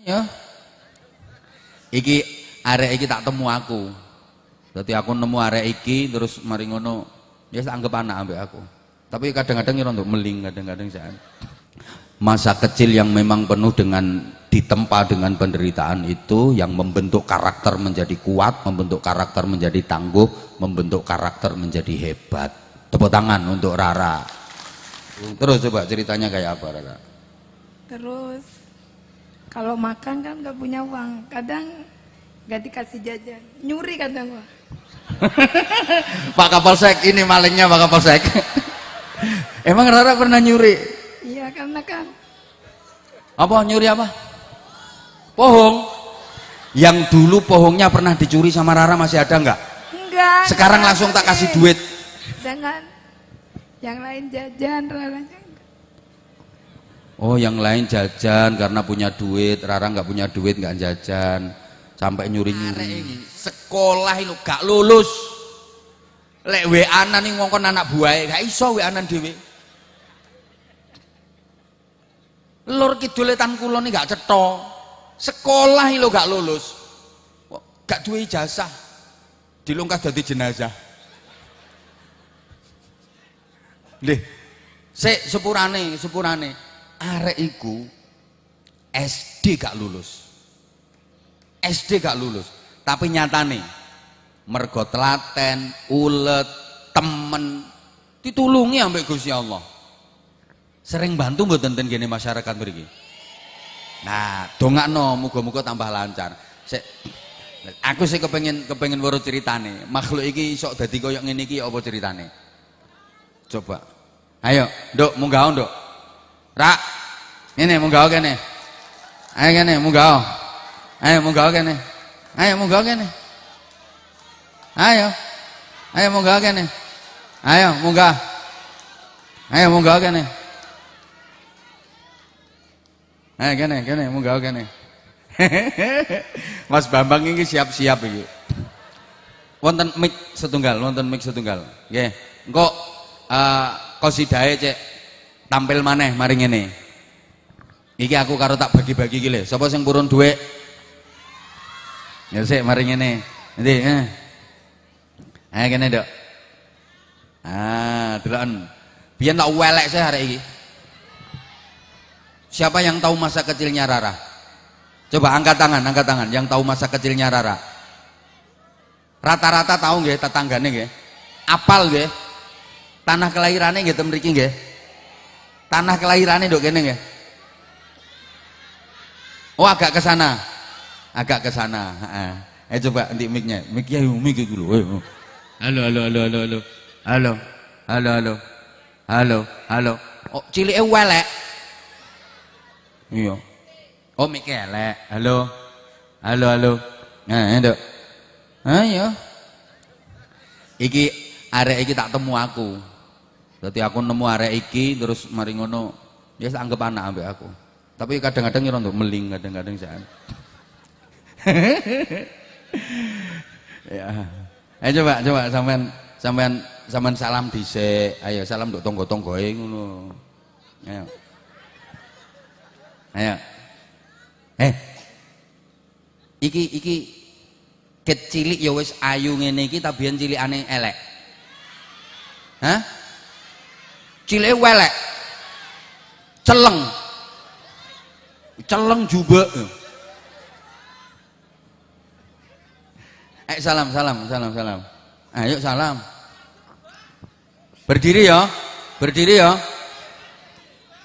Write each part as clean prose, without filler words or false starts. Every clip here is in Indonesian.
Ya. Iki arek iki tak temu aku. Dadi aku nemu arek iki terus mari ngono ya anggap anak ambek aku. Tapi kadang-kadang ya untuk meling, kadang-kadang saya. Masa kecil yang memang penuh dengan ditempa dengan penderitaan itu yang membentuk karakter menjadi kuat, membentuk karakter menjadi tangguh, membentuk karakter menjadi hebat. Tepuk tangan untuk Rara. Terus coba ceritanya kayak apa Rara? Terus kalau makan kan nggak punya uang, kadang nggak dikasih jajan, nyuri kadang gua. Pak Kapolsek, ini malingnya Pak Kapolsek. Emang Rara pernah nyuri? Iya karena kan Apa nyuri apa? Pohong. Yang dulu pohongnya pernah dicuri sama Rara masih ada nggak? enggak. Sekarang langsung tak kasih duit. Jangan. Yang lain jajan, raranya. Oh yang lain jajan karena punya duit, Rara nggak punya duit nggak jajan, sampai nyuri-nyuri. Sekolah itu gak lulus. Lek WA-an nih ngongkon anak buahnya gak iso WA-an dhewe. Lur kiduletan kula nih gak cetha. Sekolah lo gak lulus. Gak duwe ijazah. Dilungkas dadi jenazah. Lih, sepurane arek iku SD gak lulus. SD gak lulus, tapi nyatane mergo telaten, ulet, temen ditulungi ambek Gusti Allah. Sering bantu mboten ten kene masyarakat mriki. Nah, dongakno muga-muga tambah lancar. Aku sih kepengin weruh ceritane. Makhluk iki iso dadi koyo ngene iki apa ceritane? Coba. Ayo, Nduk, munggah Nduk. Rak. Ngene munggah kene. Ayo kene munggah. Ayo munggah kene. Ayo munggah kene. Ayo. Ayo munggah kene. Ayo munggah. Ayo munggah kene. Ayo kene munggah kene. Mas Bambang ini siap-siap iki. Wonten mic setunggal. Nggih. Engko qasidahe cek tampil maneh mari ngene. Iki aku karo tak bagi-bagi iki lho. Sapa sing purun dhuwit? Ya sik mari ngene. Nanti ayo kene, Dok. Deloken. Biyen tak welek saya hari ini. Siapa yang tahu masa kecilnya Rara? Coba angkat tangan yang tahu masa kecilnya Rara. Rata-rata tahu nggih tetanggane nggih? Apal nggih? Tanah kelahirannya nggih ten mriki nggih? Tanah kelahirannya Dok kene nggih? Oh agak ke sana. Coba nanti mic-nya. Mic-nya mic iki lho. Halo. Oh cilike welek. Iya. Oh mic elek. Halo. Nah, Nduk. Ayo. Iki arek iki tak temu aku. Dadi aku nemu arek iki terus mari ngono ya anggap anak ambek aku. Tapi kadang-kadang ya untuk meling, kadang-kadang saya. Ya. Ayo coba sampean salam dhisik. Ayo salam nduk tangga-tanggae ngono. Ayo. Iki kecilik ya wis ayu ngene iki ta biyen cilikane elek. Hah? Cilike welek. Celeng juga. Salam. Ayo salam. Berdiri ya.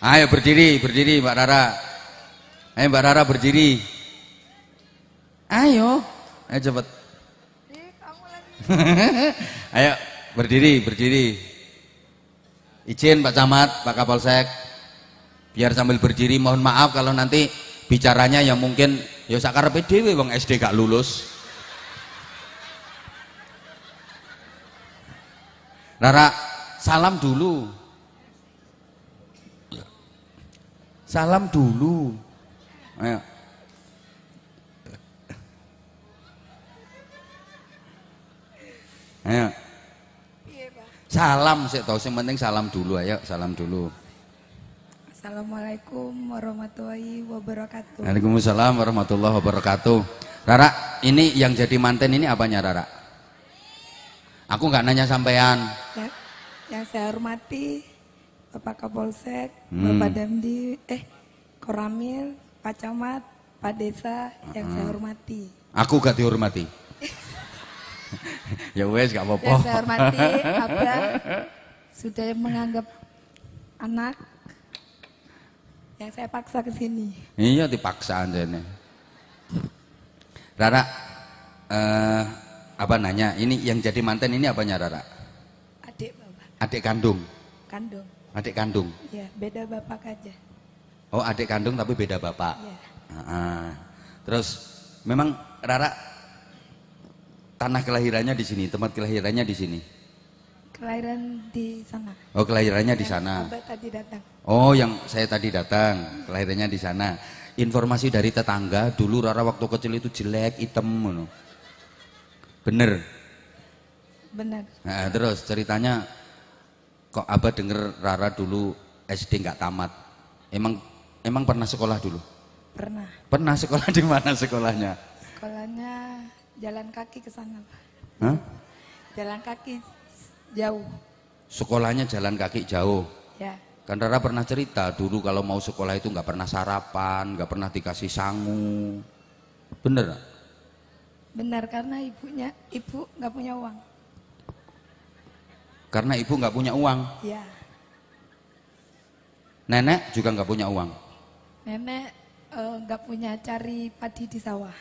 Ayo berdiri Mbak Rara. Ayo Mbak Rara berdiri. Ayo cepet. Kamu lagi. Ayo berdiri. Izin Pak Camat, Pak Kapolsek. Biar sambil berdiri mohon maaf kalau nanti bicaranya yang mungkin ya sakarepe dhewe wong SD gak lulus. Rara, salam dulu. Ayo. Salam sik to, sing penting salam dulu. Ayo salam dulu. Assalamualaikum warahmatullahi wabarakatuh. Waalaikumsalam warahmatullahi wabarakatuh. Rara, ini yang jadi manten ini apanya Rara? Aku nggak nanya sampean. Yang saya hormati Bapak Kapolsek, Bapak Damdi, Koramil, Pak Camat, Pak Desa, yang saya hormati. Aku gak dihormati. Ya wes gak apa-apa. Yang saya hormati Abah sudah menganggap anak yang saya paksa ke sini. Iya dipaksa anjene. Rara, apa nanya? Ini yang jadi manten ini apanya Rara? Adik Bapak. Adik kandung. Kandung. Adik kandung. Ya, beda bapak aja. Oh adik kandung tapi beda bapak. Ya. Terus memang Rara tanah kelahirannya di sini, tempat kelahirannya di sini. Kelahiran di sana. Oh kelahirannya di sana. Abah tadi datang. Oh yang saya tadi datang, kelahirannya di sana. Informasi dari tetangga dulu Rara waktu kecil itu jelek, hitam, no. Bener. Benar. Nah, terus ceritanya kok Abah denger Rara dulu SD nggak tamat. Emang pernah sekolah dulu? Pernah. Pernah sekolah di mana sekolahnya? Sekolahnya jalan kaki ke sana, Pak. Hah? Jalan kaki jauh. Sekolahnya jalan kaki jauh. Ya. Kan Rara pernah cerita dulu kalau mau sekolah itu nggak pernah sarapan, nggak pernah dikasih sangu. Bener? Benar karena ibu nggak punya uang. Karena ibu nggak punya uang. Ya. Nenek juga nggak punya uang. Nenek nggak punya cari padi di sawah.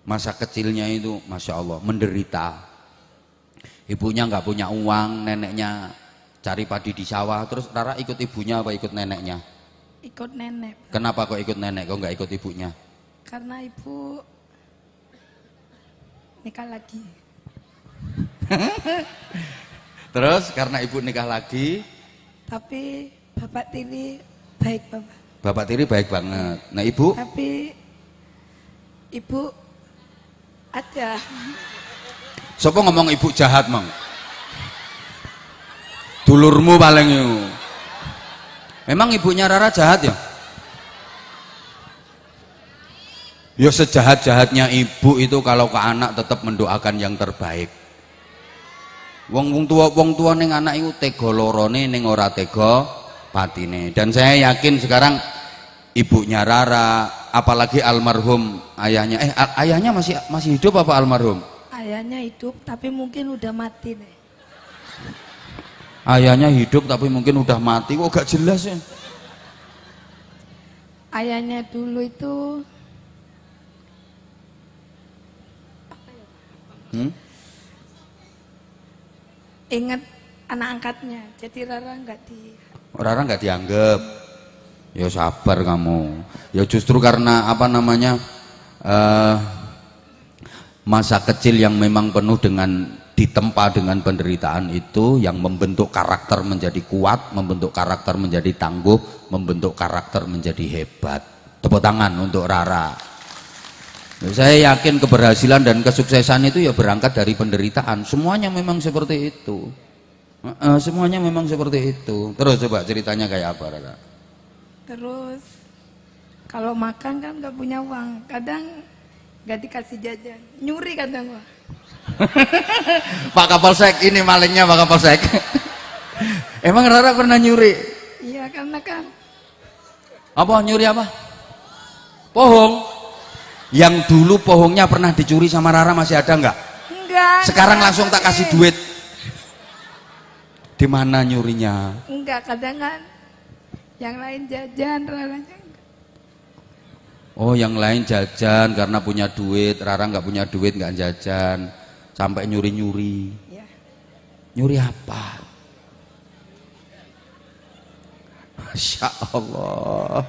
Masa kecilnya itu, masya Allah, menderita. Ibunya nggak punya uang, neneknya cari padi di sawah. Terus Rara ikut ibunya apa ikut neneknya? Ikut nenek. Kenapa kok ikut nenek, kok nggak ikut ibunya? Karena ibu nikah lagi. Terus karena ibu nikah lagi. Tapi bapak tiri baik bapak. Bapak tiri baik banget. Nah ibu? Tapi ibu ada. Sopo ngomong ibu jahat mang? Dulurmu paling itu. Memang ibunya Rara jahat ya? Ya sejahat-jahatnya ibu itu kalau ke anak tetap mendoakan yang terbaik. Wong tua ning anak itu tega lorone ning ora tega patine. Dan saya yakin sekarang ibunya Rara, apalagi almarhum ayahnya. Ayahnya masih hidup apa almarhum? Ayahnya hidup tapi mungkin udah mati deh. Ayahnya hidup tapi mungkin udah mati. Kok gak jelas ya? Ayahnya dulu itu ingat anak angkatnya, jadi Rara nggak dianggap. Ya sabar kamu. Ya justru karena apa namanya masa kecil yang memang penuh dengan ditempa dengan penderitaan itu yang membentuk karakter menjadi kuat, membentuk karakter menjadi tangguh, membentuk karakter menjadi hebat. Tepuk tangan untuk Rara. Saya yakin keberhasilan dan kesuksesan itu ya berangkat dari penderitaan. Semuanya memang seperti itu. Semuanya memang seperti itu. Terus coba ceritanya kayak apa Rara? Terus kalau makan kan nggak punya uang, kadang nggak dikasih jajan, nyuri kadang Pak. Pak Kapolsek, ini malingnya Pak Kapolsek. Emang Rara pernah nyuri? Iya karena kan. Apa nyuri apa? Pohong. Yang dulu pohongnya pernah dicuri sama Rara masih ada nggak? Enggak. Sekarang langsung tak kasih duit. Di mana nyurinya? Enggak, kadang kan yang lain jajan, Rara enggak. Oh yang lain jajan karena punya duit, Rara nggak punya duit nggak jajan, sampai nyuri-nyuri. Ya. Nyuri apa? Masya Allah.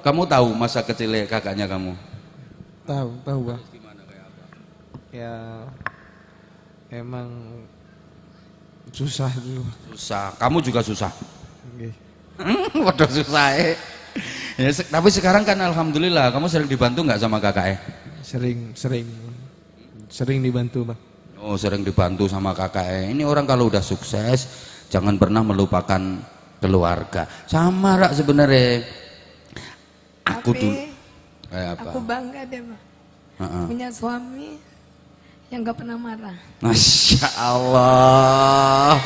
Kamu tahu masa kecil kakaknya kamu? Tahu Bang. Ya emang susah dulu. Susah. Kamu juga susah. Okay. Waduh susah Ya, tapi sekarang kan alhamdulillah kamu sering dibantu nggak sama kakaknya? Sering dibantu Bang. Oh sering dibantu sama kakaknya. Ini orang kalau udah sukses jangan pernah melupakan keluarga. Sama rak sebenarnya. Aku Tapi dulu apa? aku bangga deh Bang. Punya suami yang gak pernah marah. Masya Allah.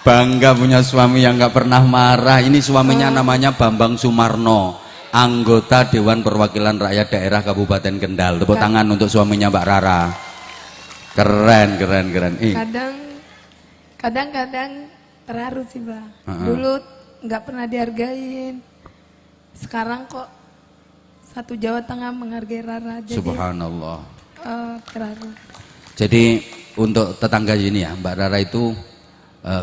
Bangga punya suami yang gak pernah marah. Ini suaminya namanya Bambang Sumarno, anggota Dewan Perwakilan Rakyat Daerah Kabupaten Kendal. Tepuk tangan untuk suaminya Mbak Rara. Keren, keren, keren. Kadang-kadang terharu sih Bang. Dulu nggak pernah dihargain. Sekarang kok satu Jawa Tengah menghargai Rara. Jadi, Subhanallah. terharu. Jadi untuk tetangga ini ya, Mbak Rara itu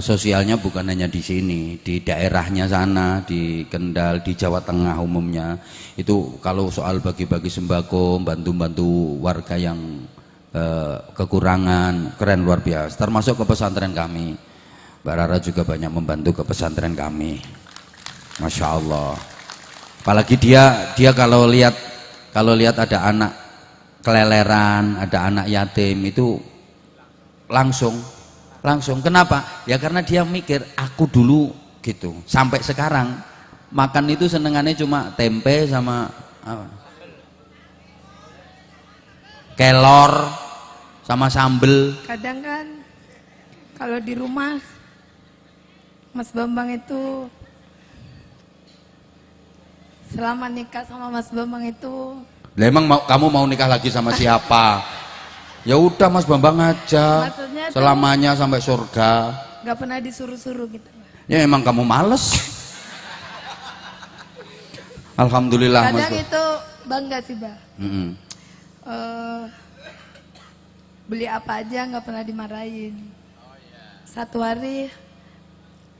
sosialnya bukan hanya di sini, di daerahnya sana, di Kendal, di Jawa Tengah umumnya. Itu kalau soal bagi-bagi sembako, bantu-bantu warga yang kekurangan, keren luar biasa. Termasuk ke pesantren kami. Mbak Rara juga banyak membantu ke pesantren kami. Masya Allah. Apalagi dia kalau lihat ada anak keleleran, ada anak yatim itu langsung. Kenapa? Ya karena dia mikir aku dulu gitu. Sampai sekarang makan itu senengannya cuma tempe sama apa? Kelor sama sambel. Kadang kan kalau di rumah Mas Bambang itu selama nikah sama Mas Bambang itu. Lah emang kamu mau nikah lagi sama siapa? Ya udah Mas Bambang aja. Maksudnya selamanya sampai surga. Gak pernah disuruh-suruh gitu. Ya emang kamu males. Alhamdulillah Mas. Kadang itu bangga sih Bang. Beli apa aja nggak pernah dimarahin. Satu hari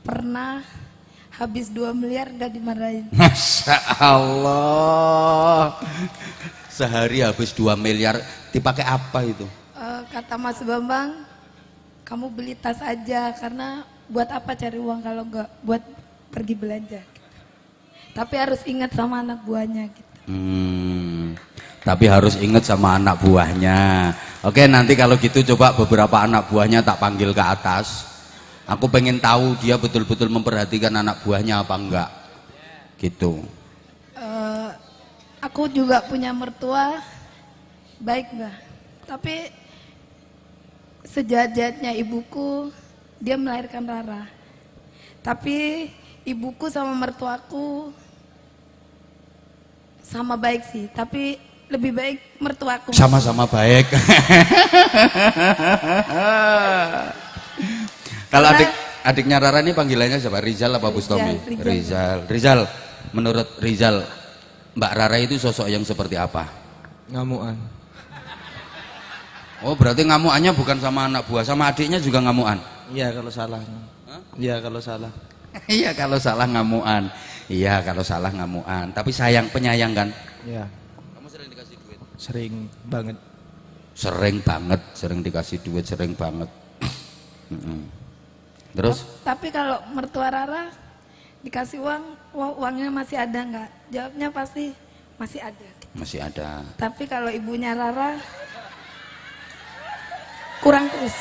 pernah habis 2 miliar nggak dimarahin. Masya Allah. Sehari habis 2 miliar dipakai apa itu? Kata Mas Bambang, kamu beli tas aja karena buat apa cari uang kalau nggak buat pergi belanja. Tapi harus ingat sama anak buahnya gitu. Tapi harus ingat sama anak buahnya. Oke, nanti kalau gitu coba beberapa anak buahnya tak panggil ke atas. Aku pengen tahu dia betul-betul memperhatikan anak buahnya apa enggak. Gitu. Aku juga punya mertua baik Mbak. Tapi sejahat-jahatnya ibuku, dia melahirkan Rara. Tapi ibuku sama mertuaku sama baik sih, tapi lebih baik mertuaku. Sama-sama baik. Kalau adiknya Rara ini panggilannya siapa? Rizal apa Bustomi? Rizal. Menurut Rizal, Mbak Rara itu sosok yang seperti apa? Ngamuan. Oh, berarti ngamuannya bukan sama anak buah, sama adiknya juga ngamuan? Iya kalau salah. Iya kalau salah. Iya kalau salah ngamuan. Iya kalau salah ngamuan. Tapi sayang, penyayang kan? Iya. Kamu sering dikasih duit? Sering banget. Sering dikasih duit, sering banget. Terus? Tapi kalau mertua Rara dikasih uang, uangnya masih ada nggak? Jawabnya pasti masih ada. Masih ada. Tapi kalau ibunya Rara kurang terus.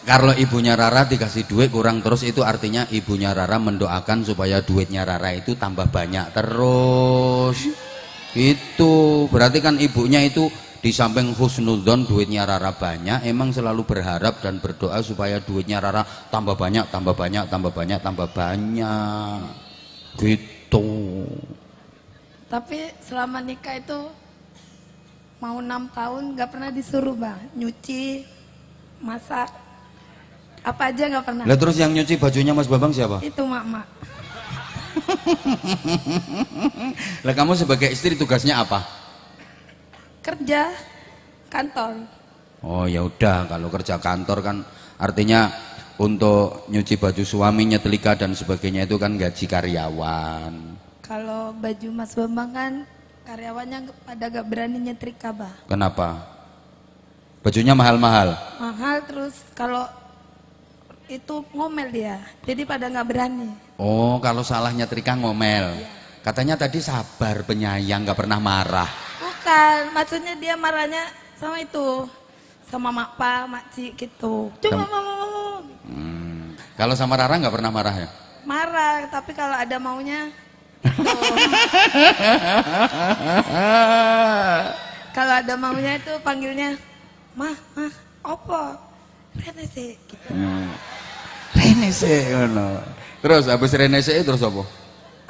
Kalau ibunya Rara dikasih duit kurang terus, itu artinya ibunya Rara mendoakan supaya duitnya Rara itu tambah banyak terus. Itu berarti kan ibunya itu di samping husnudzon duitnya Rara banyak, emang selalu berharap dan berdoa supaya duitnya Rara tambah banyak, tambah banyak, tambah banyak, tambah banyak. Gitu. Tapi selama nikah itu mau 6 tahun nggak pernah disuruh Bang nyuci, masak, apa aja nggak pernah. Lah terus yang nyuci bajunya Mas Bambang siapa? Itu mak. Lah kamu sebagai istri tugasnya apa? Kerja kantor. Oh ya udah, kalau kerja kantor kan artinya untuk nyuci baju suami, nyetrika dan sebagainya itu kan gaji karyawan. Kalau baju Mas Bambang kan karyawannya pada gak berani nyetrika Bah. Kenapa? Bajunya mahal-mahal? Mahal, terus kalau itu ngomel dia, jadi pada nggak berani. Oh, kalau salah nyetrika ngomel. Katanya tadi sabar, penyayang, nggak pernah marah. Bukan, maksudnya dia marahnya sama itu, sama mak pa, mak ci gitu. Cuma mau. Kalau sama Rara nggak pernah marah ya? Marah, tapi kalau ada maunya gitu. Kalau ada maunya itu panggilnya mah, opo, Rene sih gitu. Rene sih, ngono. Terus habis Rene sih terus apa?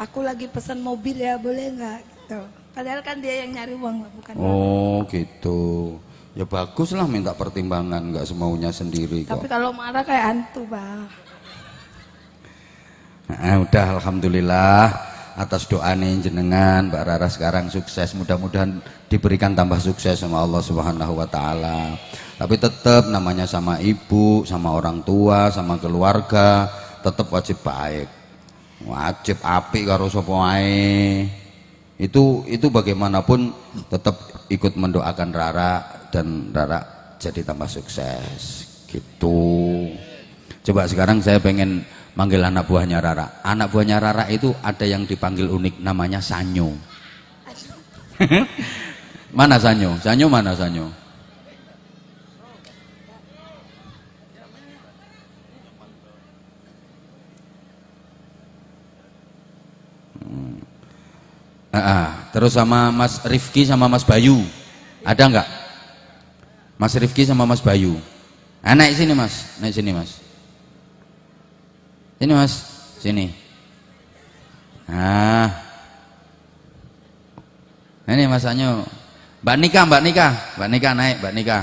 Aku lagi pesan mobil ya, boleh nggak gitu. Padahal kan dia yang nyari uang, bukan. Oh gitu. Ya bagus lah minta pertimbangan, nggak semaunya sendiri kok. Tapi kalau marah kayak hantu, Bang. Nah, udah alhamdulillah atas doa nih jenengan Mbak Rara sekarang sukses, mudah-mudahan diberikan tambah sukses sama Allah Subhanahu wa taala. Tapi tetap namanya sama ibu, sama orang tua, sama keluarga tetap wajib baik. Wajib apik karo sapa wae. Itu bagaimanapun tetap ikut mendoakan Rara dan Rara jadi tambah sukses gitu. Coba sekarang saya pengen manggil anak buahnya Rara. Anak buahnya Rara itu ada yang dipanggil unik, namanya Sanyo. Mana Sanyo? Sanyo mana Sanyo? Terus sama Mas Rifki sama Mas Bayu. Ada enggak? Mas Rifki sama Mas Bayu. Naik sini Mas, naik sini Mas. Sini Mas, sini. Ini Mas Anyo. Mbak Nika naik, Mbak Nika.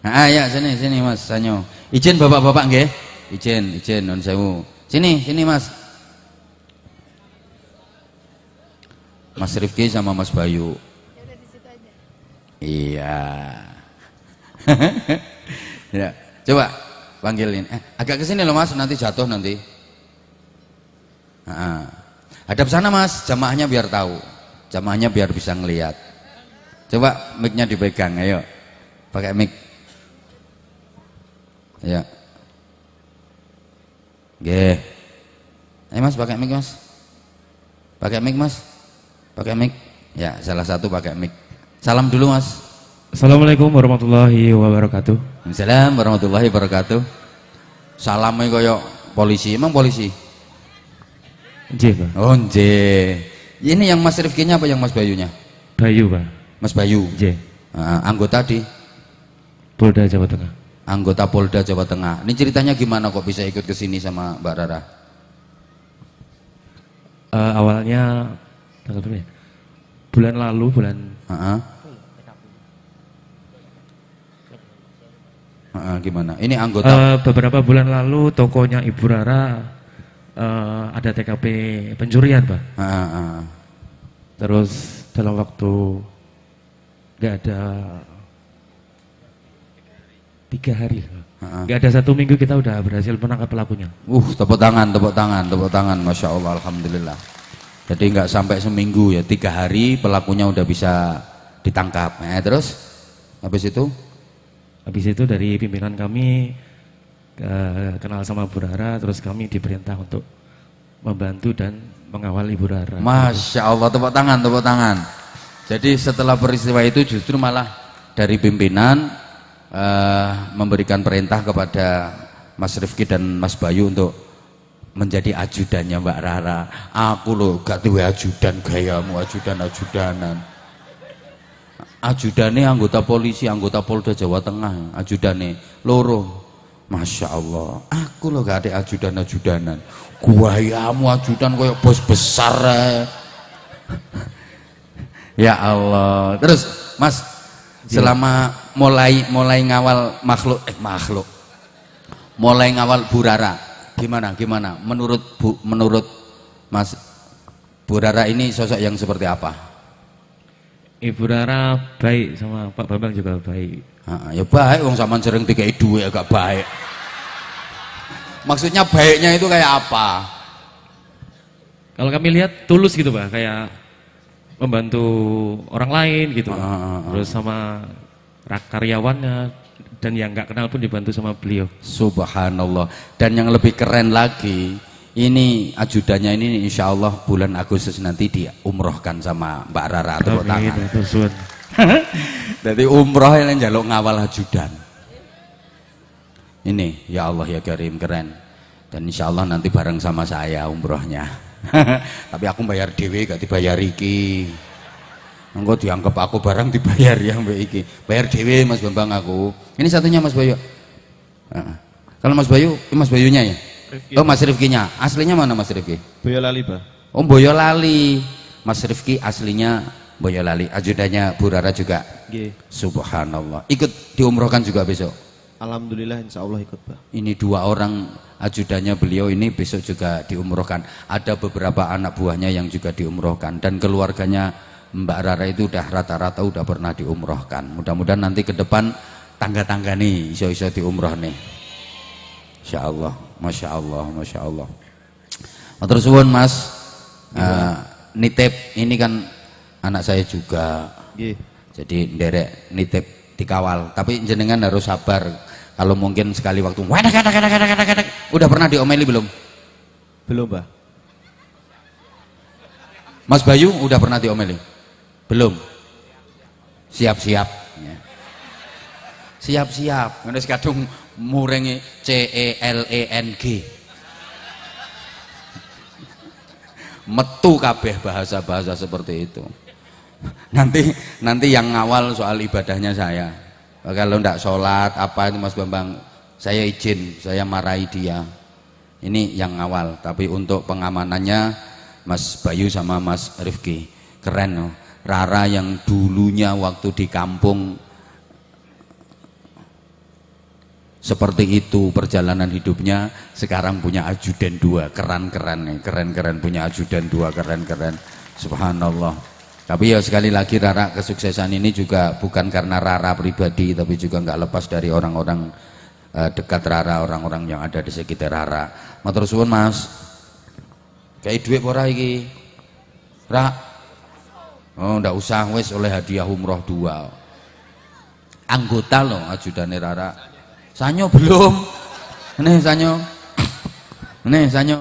Ya sini Mas Anyo. Izin bapak-bapak nggih? Izin nun sewu. Sini Mas. Mas Rifki sama Mas Bayu. Iya. Ya, coba panggilin. Agak ke sini loh Mas, nanti jatuh nanti. Hadap sana Mas, jamaahnya biar tahu. Jamaahnya biar bisa ngelihat. Coba mic-nya dipegang, ayo. Pakai mic. Ya. Nggih. Ayo Mas, pakai mic Mas. Pakai mic Mas. Pakai mic. Ya, salah satu pakai mic. Salam dulu Mas. Assalamualaikum warahmatullahi wabarakatuh. Assalamualaikum warahmatullahi wabarakatuh. Salamnya koyo polisi, emang polisi? Nggih, Pak. Oh, nggih. Ini yang Mas Rifkinya apa yang Mas Bayunya? Bayu, Pak. Mas Bayu. Nggih. Anggota di Polda Jawa Tengah. Anggota Polda Jawa Tengah. Ini ceritanya gimana kok bisa ikut ke sini sama Mbak Rara? Awalnya tanggal berapa ya? Bulan lalu, gimana? Ini anggota beberapa bulan lalu tokonya Ibu Rara ada TKP pencurian, Pak. Terus dalam waktu nggak ada 3 hari, nggak ada 1 minggu kita udah berhasil menangkap pelakunya. tepuk tangan, masya Allah, alhamdulillah. Jadi nggak sampai seminggu ya, 3 hari pelakunya udah bisa ditangkap. Terus habis itu dari pimpinan kami kenal sama Bu Rara, terus kami diperintah untuk membantu dan mengawal Ibu Rara. Masya Allah, tepuk tangan. Jadi setelah peristiwa itu justru malah dari pimpinan memberikan perintah kepada Mas Rifki dan Mas Bayu untuk menjadi ajudannya Mbak Rara. Aku loh gak duwe ajudan, gayamu ajudanan. Ajudane anggota polisi, anggota Polda Jawa Tengah, ajudane loro. Masya Allah, aku loh gak ada ajudanan. Gayamu ajudan koyo bos besar. Ya Allah. Terus Mas, selama mulai ngawal mulai ngawal Bu Rara, gimana menurut Mas, Bu Rara ini sosok yang seperti apa? Ibu Rara baik, sama Pak Bambang juga baik. Ya baik, wong sampean sering dikai duit agak baik. Maksudnya baiknya itu kayak apa? Kalau kami lihat tulus gitu, Pak, kayak membantu orang lain gitu, Pak. Terus sama karyawannya dan yang nggak kenal pun dibantu sama beliau. Subhanallah. Dan yang lebih keren lagi, Ini ajudannya ini insya Allah bulan Agustus nanti diumrohkan sama Mbak Rara, tepuk Amin, tangan. matur suwun. Jadi umroh yang njaluk ngawal ajudan. Ini ya Allah ya Karim, keren. Dan insya Allah nanti bareng sama saya umrohnya. Tapi aku bayar dewe gak dibayar iki. Engko dianggap aku barang dibayar ya mbak iki. Bayar dewe Mas Bambang aku. Ini satunya Mas Bayu. Kalau Mas Bayu, ini Mas Bayunya ya? Rifki. Oh Mas Rifkinya. Aslinya mana Mas Rifki? Boyolali, Pak. Oh Boyolali. Mas Rifki aslinya Boyolali. Ajudannya Bu Rara juga. Nggih. Subhanallah. Ikut diumrohkan juga besok. Alhamdulillah insya Allah ikut, Pak. Ini 2 orang ajudannya beliau ini besok juga diumrohkan. Ada beberapa anak buahnya yang juga diumrohkan dan keluarganya Mbak Rara itu udah rata-rata udah pernah diumrohkan. Mudah-mudahan nanti ke depan tangga-tangga nih iso-iso diumroh nih. Insya Allah, masya Allah, masya Allah. Matur suwun Mas. Nitip ini kan anak saya juga. Nggih. Jadi nderek nitip dikawal. Tapi jenengan harus sabar. Kalau mungkin sekali waktu, udah pernah diomeli belum? Belum, Pak. Mas Bayu udah pernah diomeli? Belum. Siap-siap. Ya. Siap-siap. Ini kadung murengi CELENG. Metu kabeh bahasa-bahasa seperti itu. Nanti yang ngawal soal ibadahnya saya. Kalau ndak sholat apa itu Mas Bambang, saya izin, saya marahi dia. Ini yang ngawal, tapi untuk pengamanannya Mas Bayu sama Mas Rifki. Keren loh. Rara yang dulunya waktu di kampung seperti itu perjalanan hidupnya, sekarang punya ajudan 2. Keren-keren nih, keren-keren punya ajudan 2, keren-keren. Subhanallah. Tapi ya sekali lagi Rara kesuksesan ini juga bukan karena Rara pribadi, tapi juga nggak lepas dari orang-orang dekat Rara, orang-orang yang ada di sekitar Rara. Matur suwun Mas. Kayak duit ora iki? Ra. Oh, ndak usah wis oleh hadiah umroh 2. Anggota loh ajudane Rara. Sanyo belum. Nih Sanyo. Nih Sanyo.